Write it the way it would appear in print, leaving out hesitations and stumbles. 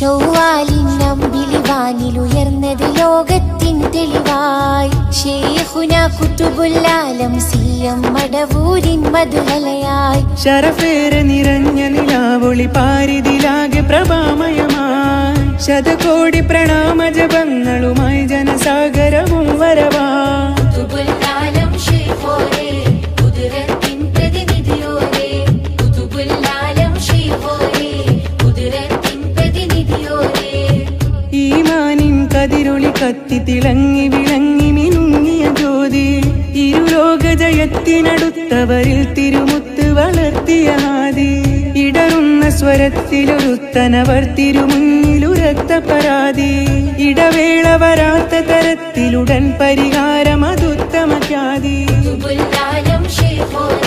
ഷൗവാലിനമ്പിളിവാനിലുയർന്നത് ലോകത്തിൻ തെളിവായി ശൈഖുന കുതുബുൽ-ആലം സി.എം. മടവൂരിൻ മധുഹലയായി ശരഫേറെ നിറഞ്ഞ നിലാവൊളി പാരിതിലാകെ പ്രഭാമയമായി ശതകോടി പ്രണാമ ജപങ്ങളുമായി ജനസാഗരവും വരവാ കുതുബുൽ-ആലം ശൈഖോരേ കുദ്റത്തിൻ പ്രതിനിധിയോരേ കുതുബുൽ-ആലം ശൈഖോരേ കുദ്റത്തിൻ പ്രതിനിധിയോരേ ഈമാനിൻ കതിരൊളി കത്തി തിളങ്ങി വിളങ്ങി മിനുങ്ങിയ ജ്യോതി ഇരുലോക ജയത്തിനടുത്തവരിൽ തിരുമുത്ത് വളർത്തിയ ഹാദി ഇടറുന്ന സ്വരത്തിലൊരുത്തനവർ തിരുമുന്നിലുരത്ത പരാതി ഇടവേള വരാത്ത തരത്തിലുടൻ പരിഹാരം അതുത്തമ ഖ്യാതി കുതുബുൽ-ആലം ശൈഖോരേ